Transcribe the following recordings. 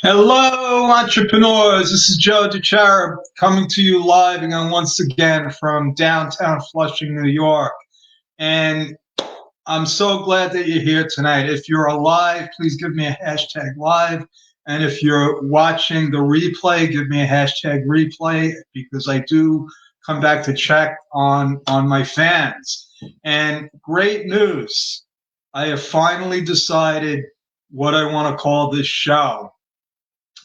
Hello, entrepreneurs. This is Joe DeChara coming to you live again once again from downtown Flushing, New York. And I'm so glad that you're here tonight. If you're alive, please give me a hashtag live. And if you're watching the replay, give me a hashtag replay because I do come back to check on my fans. And great news. I have finally decided what I want to call this show,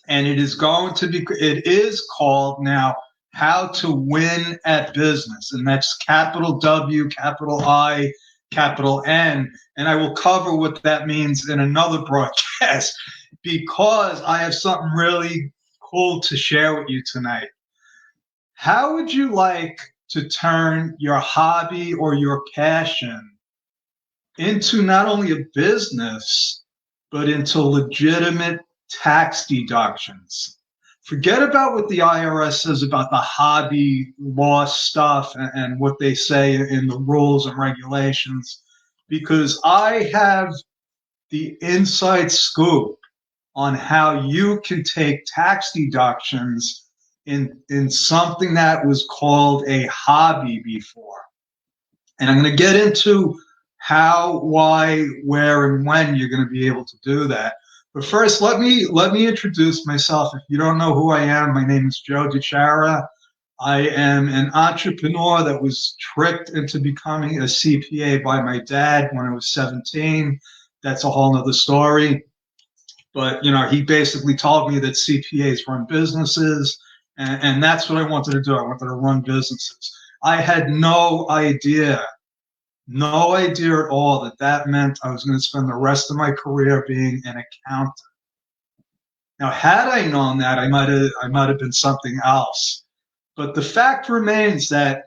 and it is called now How to Win at Business, and that's capital W, capital I, capital N. And I will cover what that means in another broadcast because I have something really cool to share with you tonight. How would you like to turn your hobby or your passion into not only a business, but into legitimate tax deductions? Forget about what the IRS says about the hobby loss stuff and what they say in the rules and regulations, because I have the inside scoop on how you can take tax deductions in something that was called a hobby before. And I'm going to get into how, why, where, and when you're going to be able to do that. But first, let me introduce myself. If you don't know who I am, my name is Joe DeChara. I am an entrepreneur that was tricked into becoming a CPA by my dad when I was 17. That's a whole nother story. But he basically told me that CPAs run businesses, and that's what I wanted to do. I wanted to run businesses. I had no idea at all that meant I was going to spend the rest of my career being an accountant. Now, had I known that, I might have been something else. But the fact remains that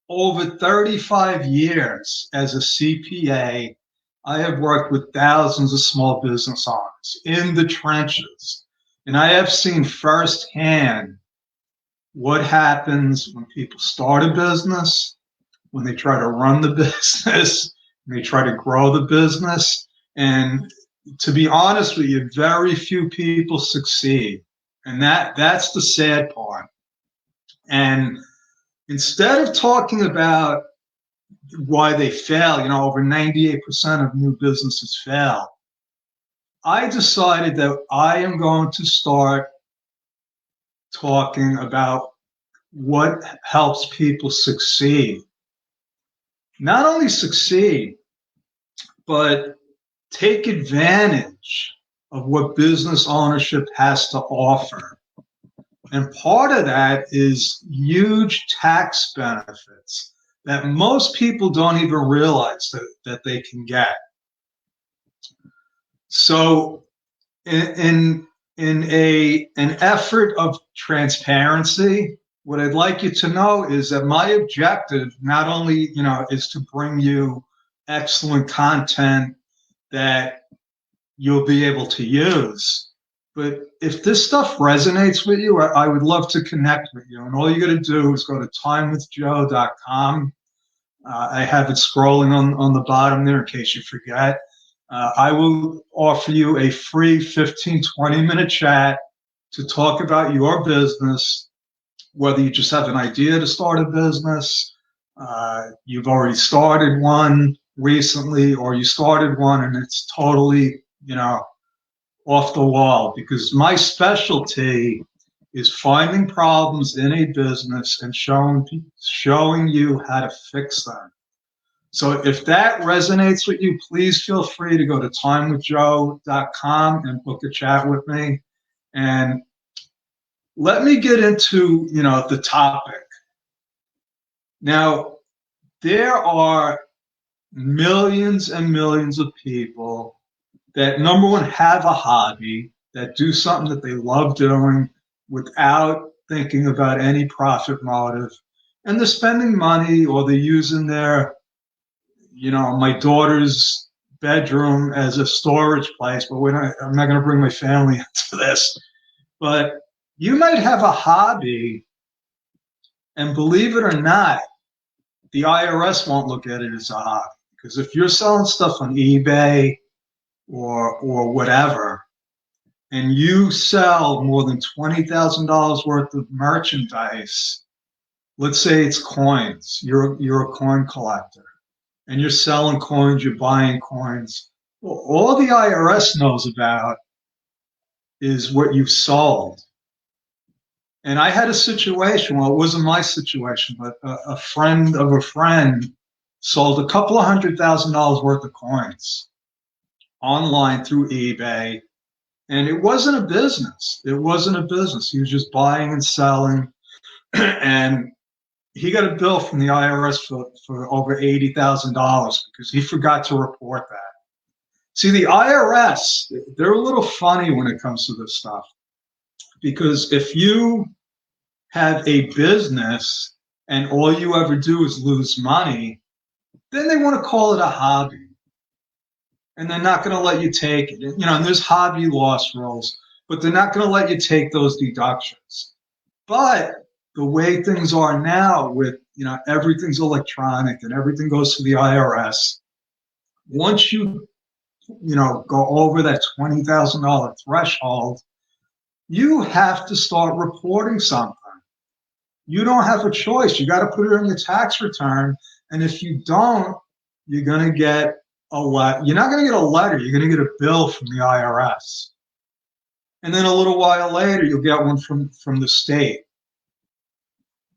over 35 years as a CPA, I have worked with thousands of small business owners in the trenches. And I have seen firsthand what happens when people start a business, when they try to run the business, when they try to grow the business. And to be honest with you, very few people succeed. And that's the sad part. And instead of talking about why they fail, over 98% of new businesses fail, I decided that I am going to start talking about what helps people succeed. Not only succeed, but take advantage of what business ownership has to offer. And part of that is huge tax benefits that most people don't even realize that they can get. So in an effort of transparency, what I'd like you to know is that my objective not only, is to bring you excellent content that you'll be able to use, but if this stuff resonates with you, I would love to connect with you. And all you got to do is go to timewithjoe.com. I have it scrolling on the bottom there in case you forget. I will offer you a free 15, 20-minute chat to talk about your business, whether you just have an idea to start a business, you've already started one recently, or you started one and it's totally, off the wall. Because my specialty is finding problems in a business and showing you how to fix them. So if that resonates with you, please feel free to go to timewithjoe.com and book a chat with me. And let me get into, the topic. Now, there are millions and millions of people that, number one, have a hobby, that do something that they love doing without thinking about any profit motive. And they're spending money, or they're using their, my daughter's bedroom as a storage place, but I'm not going to bring my family into this. But you might have a hobby, and believe it or not, the IRS won't look at it as a hobby. Because if you're selling stuff on eBay or whatever, and you sell more than $20,000 worth of merchandise, let's say it's coins, you're a coin collector, and you're selling coins, you're buying coins. Well, all the IRS knows about is what you've sold. And I had a situation, well, it wasn't my situation, but a friend of a friend sold a couple of $100,000 worth of coins online through eBay. And it wasn't a business. It wasn't a business. He was just buying and selling. And he got a bill from the IRS for over $80,000 because he forgot to report that. See, the IRS, they're a little funny when it comes to this stuff. Because if you have a business and all you ever do is lose money, then they want to call it a hobby. And they're not going to let you take it. You know, and there's hobby loss rules, but they're not going to let you take those deductions. But the way things are now with, you know, everything's electronic and everything goes to the IRS, once you know, go over that $20,000 threshold, you have to start reporting something. You don't have a choice. You got to put it in your tax return. And if you don't, you're going to get you're not going to get a letter. You're going to get a bill from the IRS. And then a little while later, you'll get one from the state.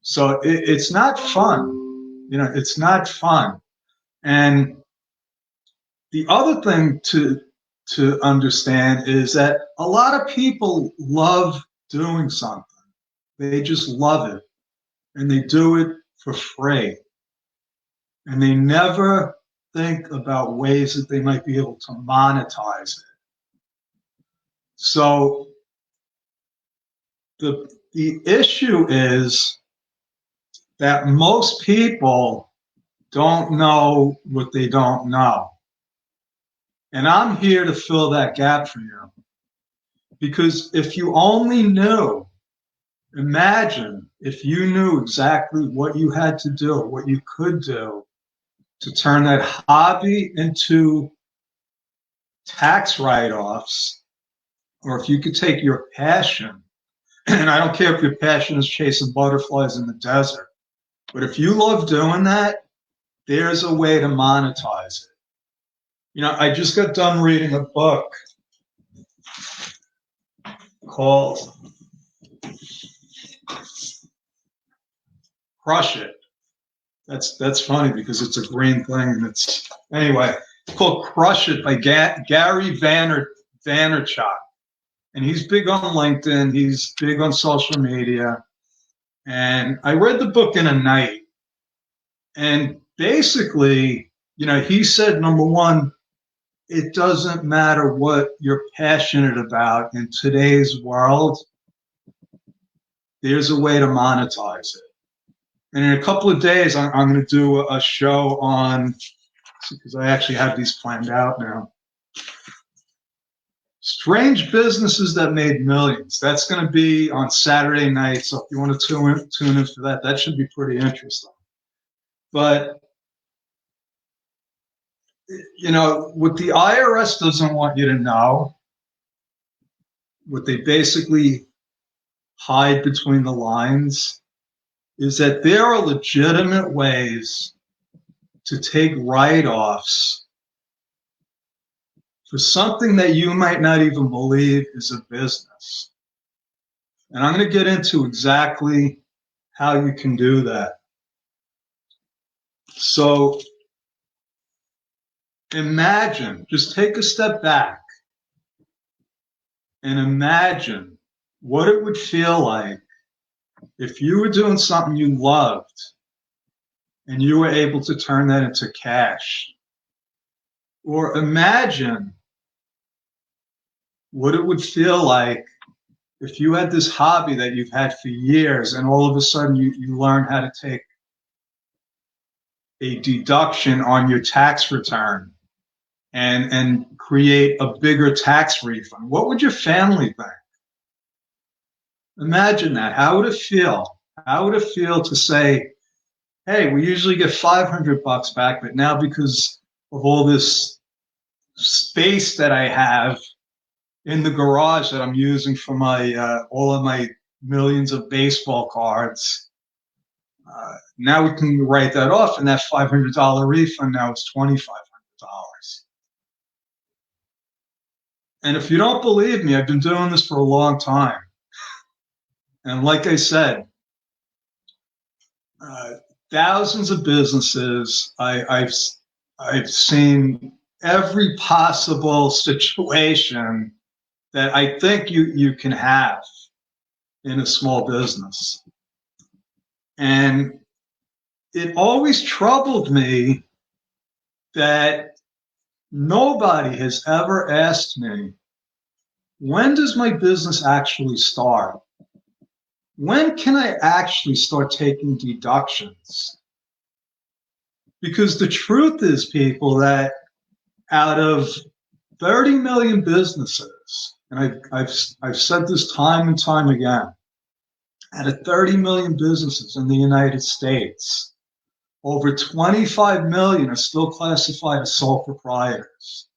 So it's not fun. You know, it's not fun. And the other thing to understand is that a lot of people love doing something. They just love it. And they do it for free. And they never think about ways that they might be able to monetize it. So the issue is that most people don't know what they don't know. And I'm here to fill that gap for you. Because if you only knew, imagine if you knew exactly what you had to do, what you could do to turn that hobby into tax write-offs, or if you could take your passion, and I don't care if your passion is chasing butterflies in the desert, but if you love doing that, there's a way to monetize it. You know, I just got done reading a book called Crush It. That's funny because it's a green thing, and it's anyway. It's called Crush It by Gary Vaynerchuk, and he's big on LinkedIn. He's big on social media, and I read the book in a night. And basically, you know, he said, number one, it doesn't matter what you're passionate about in today's world. There's a way to monetize it. And in a couple of days, I'm going to do a show on, because I actually have these planned out now, strange businesses that made millions. That's going to be on Saturday night. So if you want to tune in for that, that should be pretty interesting. But, you know, what the IRS doesn't want you to know, what they basically hide between the lines, is that there are legitimate ways to take write-offs for something that you might not even believe is a business. And I'm going to get into exactly how you can do that. So imagine, just take a step back and imagine what it would feel like if you were doing something you loved and you were able to turn that into cash. Or imagine what it would feel like if you had this hobby that you've had for years and all of a sudden you learn how to take a deduction on your tax return and create a bigger tax refund. What would your family think? Imagine that. How would it feel? How would it feel to say, hey, we usually get $500 back, but now because of all this space that I have in the garage that I'm using for my all of my millions of baseball cards. Now we can write that off, and that $500 refund now is $2,500. And if you don't believe me, I've been doing this for a long time. And like I said, thousands of businesses. I've seen every possible situation that I think you can have in a small business. And it always troubled me that nobody has ever asked me, when does my business actually start? When can I actually start taking deductions? Because the truth is, people, that out of 30 million businesses, and I've said this time and time again, out of 30 million businesses in the United States, over 25 million are still classified as sole proprietors.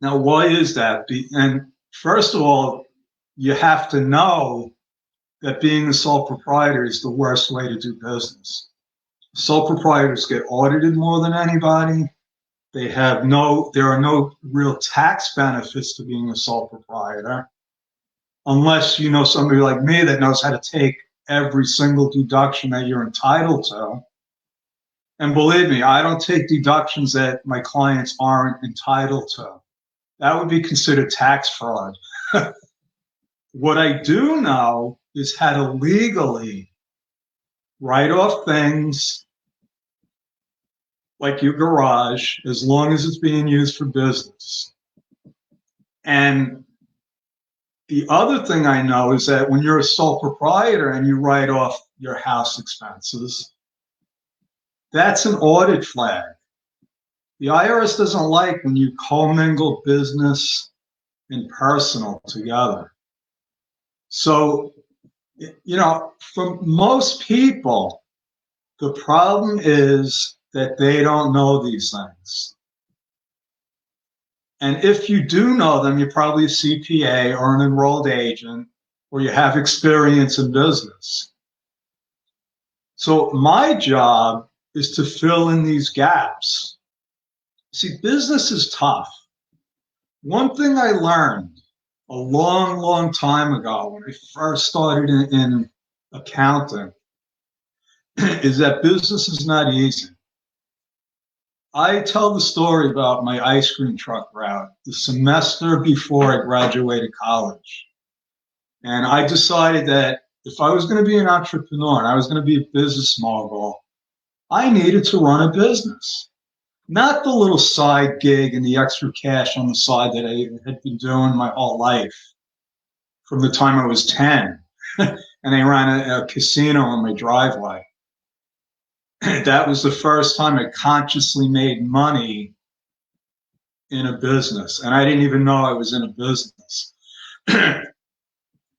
Now, why is that? And first of all, you have to know that being a sole proprietor is the worst way to do business. Sole proprietors get audited more than anybody. There are no real tax benefits to being a sole proprietor, unless you know somebody like me that knows how to take every single deduction that you're entitled to. And believe me, I don't take deductions that my clients aren't entitled to. That would be considered tax fraud. What I do know is how to legally write off things like your garage, as long as it's being used for business. And the other thing I know is that when you're a sole proprietor and you write off your house expenses, that's an audit flag. The IRS doesn't like when you commingle business and personal together. So, you know, for most people, the problem is that they don't know these things. And if you do know them, you're probably a CPA or an enrolled agent, or you have experience in business. So my job is to fill in these gaps. See, business is tough. One thing I learned a long, long time ago when I first started in accounting is that business is not easy. I tell the story about my ice cream truck route the semester before I graduated college. And I decided that if I was going to be an entrepreneur and I was going to be a business mogul, I needed to run a business. Not the little side gig and the extra cash on the side that I had been doing my whole life from the time I was 10. And I ran a casino in my driveway. That was the first time I consciously made money in a business. And I didn't even know I was in a business.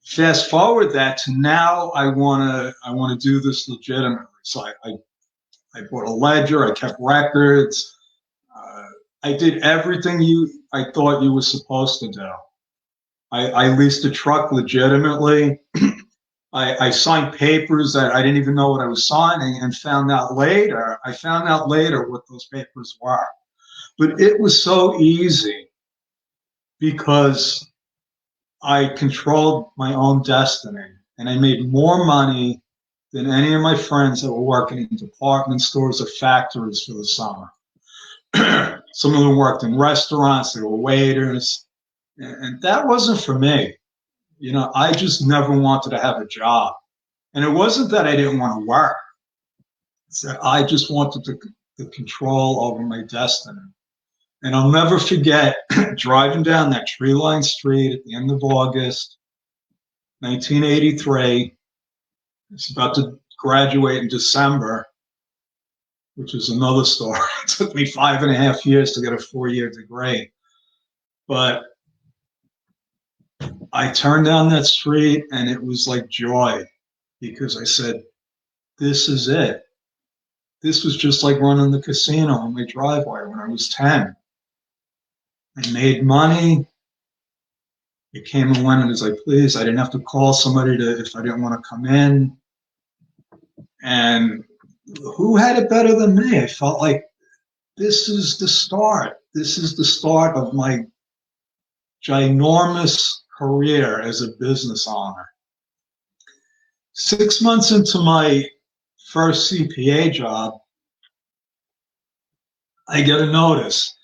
Fast forward that to now, I want to do this legitimately. So I bought a ledger, I kept records. I did everything I thought you were supposed to do. I leased a truck legitimately. I signed papers that I didn't even know what I was signing, and found out later what those papers were. But it was so easy because I controlled my own destiny, and I made more money than any of my friends that were working in department stores or factories for the summer. Some of them worked in restaurants, they were waiters, and that wasn't for me. You know, I just never wanted to have a job. And it wasn't that I didn't want to work. It's that I just wanted the control over my destiny. And I'll never forget driving down that tree-lined street at the end of August, 1983. I was about to graduate in December, which is another story. It took me 5.5 years to get a 4-year degree. But I turned down that street and it was like joy, because I said, this is it. This was just like running the casino in my driveway when I was 10. I made money. It came and went as I pleased. I didn't have to call somebody if I didn't want to come in. And who had it better than me? I felt like this is the start. This is the start of my ginormous career as a business owner. 6 months into my first CPA job, I get a notice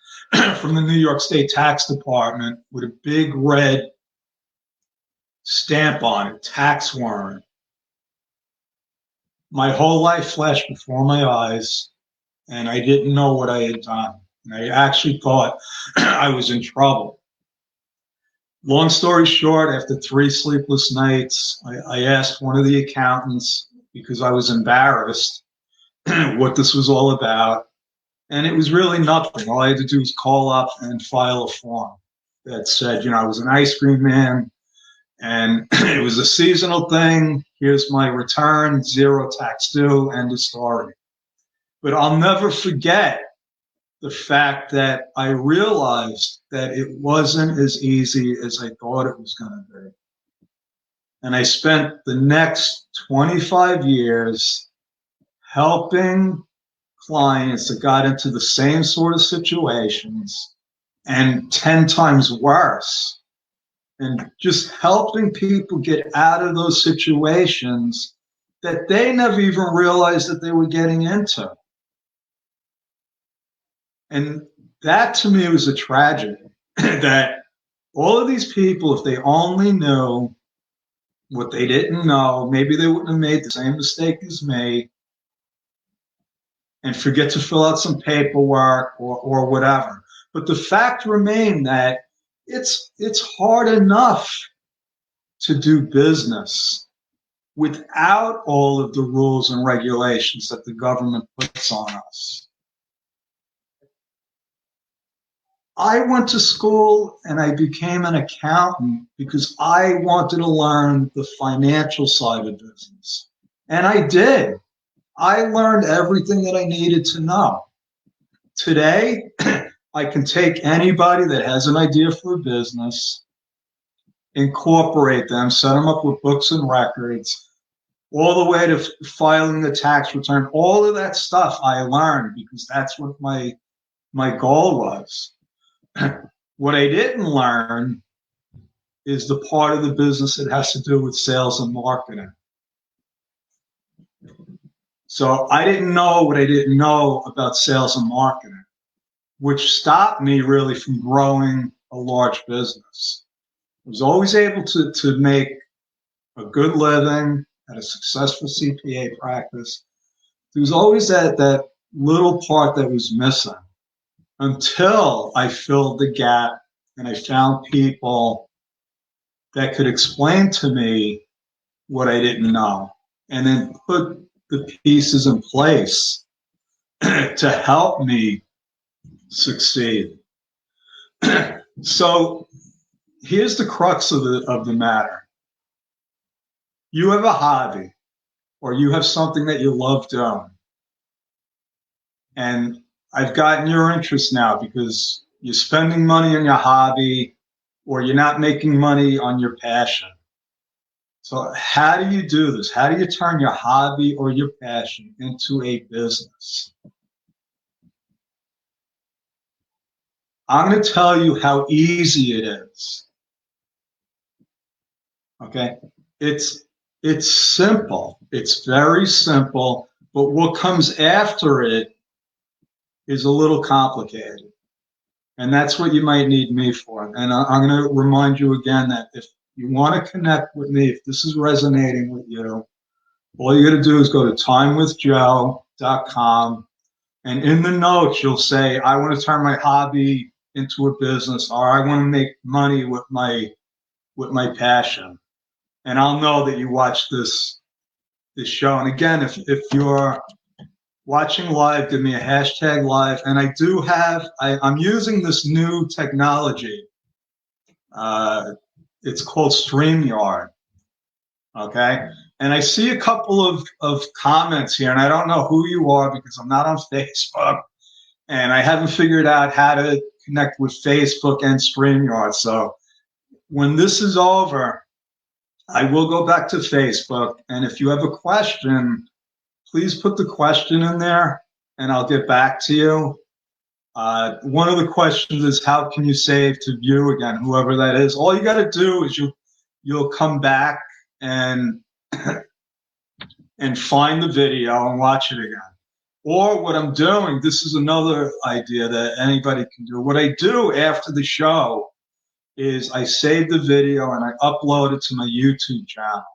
from the New York State Tax Department with a big red stamp on it, tax warrant. My whole life flashed before my eyes, and I didn't know what I had done. And I actually thought I was in trouble. Long story short, after 3 sleepless nights, I asked one of the accountants, because I was embarrassed, what this was all about. And it was really nothing. All I had to do was call up and file a form that said, I was an ice cream man and it was a seasonal thing. Here's my return, 0 tax due, end of story. But I'll never forget the fact that I realized that it wasn't as easy as I thought it was going to be. And I spent the next 25 years helping clients that got into the same sort of situations and 10 times worse, and just helping people get out of those situations that they never even realized that they were getting into. And that to me was a tragedy that all of these people, if they only knew what they didn't know, maybe they wouldn't have made the same mistake as me and forget to fill out some paperwork or whatever. But the fact remained that it's hard enough to do business without all of the rules and regulations that the government puts on us. I went to school and I became an accountant because I wanted to learn the financial side of business. And I did. I learned everything that I needed to know. Today, I can take anybody that has an idea for a business, incorporate them, set them up with books and records, all the way to filing the tax return. All of that stuff I learned because that's what my goal was. What I didn't learn is the part of the business that has to do with sales and marketing. So I didn't know what I didn't know about sales and marketing, which stopped me really from growing a large business. I was always able to make a good living at a successful CPA practice. There was always that little part that was missing until I filled the gap and I found people that could explain to me what I didn't know and then put the pieces in place to help me succeed. So here's the crux of the matter. You have a hobby or you have something that you love doing. And I've gotten your interest now because you're spending money on your hobby or you're not making money on your passion. So how do you do this? How do you turn your hobby or your passion into a business? I'm going to tell you how easy it is. Okay? It's simple. It's very simple, but what comes after it is a little complicated. And that's what you might need me for. And I'm going to remind you again that if you want to connect with me, if this is resonating with you, all you got to do is go to timewithjoe.com. And in the notes, you'll say, I want to turn my hobby into a business, or I want to make money with my passion. And I'll know that you watch this show. And again, if you're watching live, give me a hashtag live. And I do have, I'm using this new technology. It's called StreamYard. Okay. And I see a couple of comments here, and I don't know who you are because I'm not on Facebook and I haven't figured out how to connect with Facebook and StreamYard. So when this is over, I will go back to Facebook. And if you have a question, please put the question in there and I'll get back to you. One of the questions is, how can you save to view again, whoever that is? All you got to do is you'll come back and find the video and watch it again. Or what I'm doing, this is another idea that anybody can do. What I do after the show is I save the video and I upload it to my YouTube channel.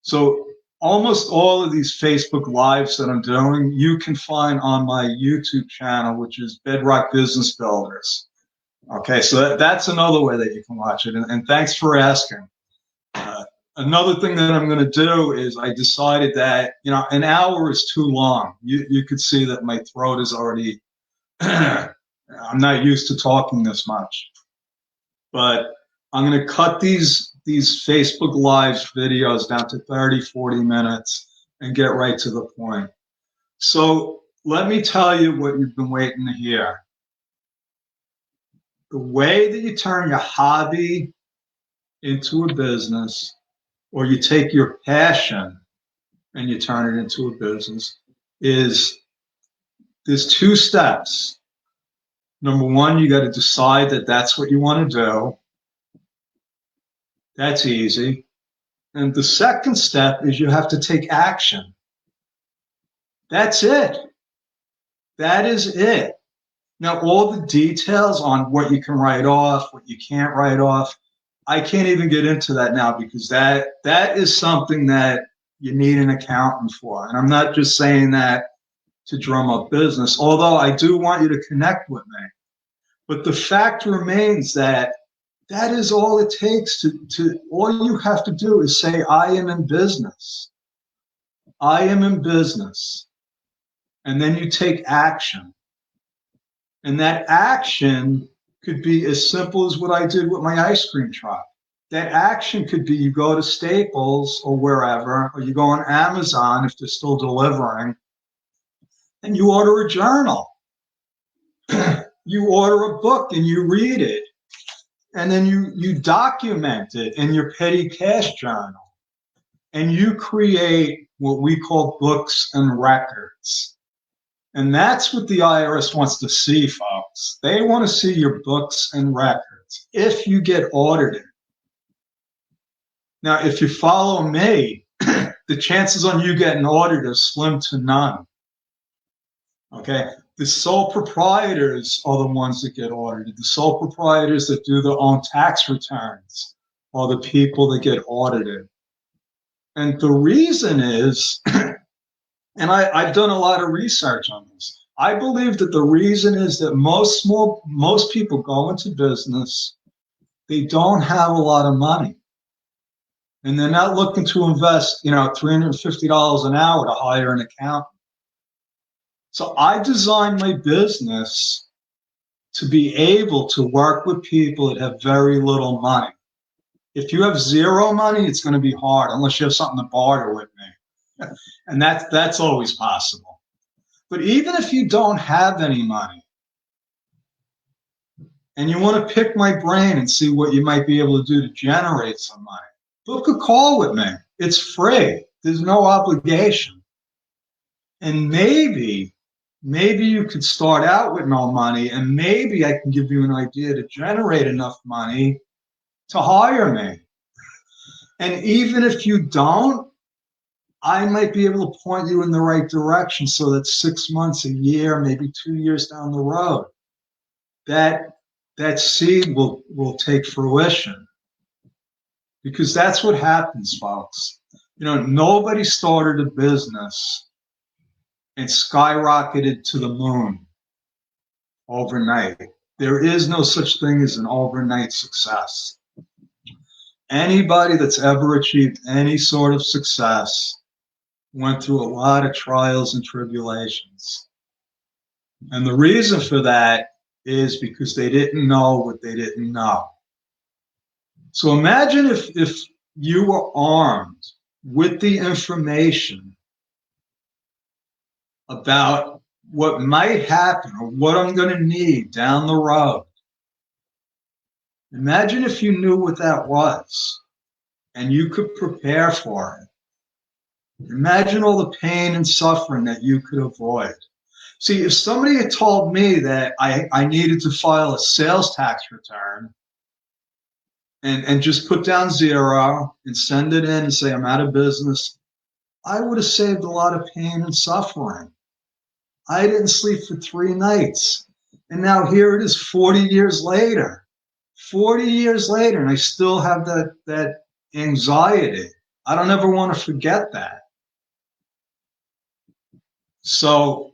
So almost all of these Facebook Lives that I'm doing, you can find on my YouTube channel, which is Bedrock Business Builders. Okay, so that's another way that you can watch it. And thanks for asking. Another thing that I'm going to do is I decided that, an hour is too long. You could see that my throat is already, I'm not used to talking this much. But I'm going to cut these Facebook Live videos down to 30, 40 minutes and get right to the point. So let me tell you what you've been waiting to hear. The way that you turn your hobby into a business, or you take your passion and you turn it into a business, is there's two steps. Number one, you got to decide that that's what you want to do. That's easy. And the second step is you have to take action. That's it. That is it. Now, all the details on what you can write off, what you can't write off, I can't even get into that now, because that is something that you need an accountant for. And I'm not just saying that to drum up business, although I do want you to connect with me. But the fact remains that is all it takes all you have to do is say, I am in business. I am in business. And then you take action. And that action could be as simple as what I did with my ice cream truck. That action could be you go to Staples or wherever, or you go on Amazon if they're still delivering, and you order a journal. You order a book and you read it. And then you document it in your petty cash journal. And you create what we call books and records. And that's what the IRS wants to see, folks. They want to see your books and records if you get audited. Now, if you follow me, the chances on you getting audited are slim to none. Okay? The sole proprietors are the ones that get audited. The sole proprietors that do their own tax returns are the people that get audited. And the reason is, and I've done a lot of research on this. I believe that the reason is that most people go into business, they don't have a lot of money. And they're not looking to invest, $350 an hour to hire an accountant. So I designed my business to be able to work with people that have very little money. If you have zero money, it's going to be hard unless you have something to barter with me. And that's always possible. But even if you don't have any money and you want to pick my brain and see what you might be able to do to generate some money, book a call with me. It's free. There's no obligation. And maybe you could start out with no money, and maybe I can give you an idea to generate enough money to hire me. And even if you don't, I might be able to point you in the right direction so that 6 months, a year, maybe 2 years down the road, that seed will take fruition. Because that's what happens, folks. Nobody started a business and skyrocketed to the moon overnight. There is no such thing as an overnight success. Anybody that's ever achieved any sort of success went through a lot of trials and tribulations. And the reason for that is because they didn't know what they didn't know. So imagine if you were armed with the information about what might happen or what I'm going to need down the road Imagine if you knew what that was and you could prepare for it. Imagine all the pain and suffering that you could avoid. See, if somebody had told me that I needed to file a sales tax return and just put down zero and send it in and say I'm out of business, I would have saved a lot of pain and suffering. I didn't sleep for 3 nights. And now here it is 40 years later. 40 years later, and I still have that anxiety. I don't ever want to forget that. So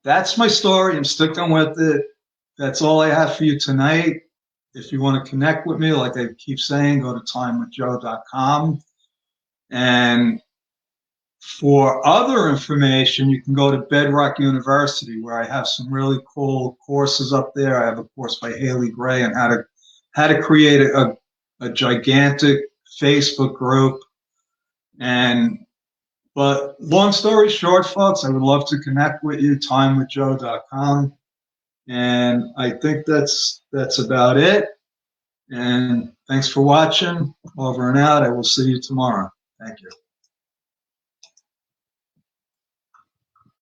that's my story. I'm sticking with it. That's all I have for you tonight. If you want to connect with me, like I keep saying, go to timewithjoe.com. And for other information, you can go to Bedrock University, where I have some really cool courses up there. I have a course by Haley Gray on how to create a gigantic Facebook group. But long story short, folks, I would love to connect with you, timewithjoe.com. And I think that's about it. And thanks for watching. Over and out. I will see you tomorrow. Thank you.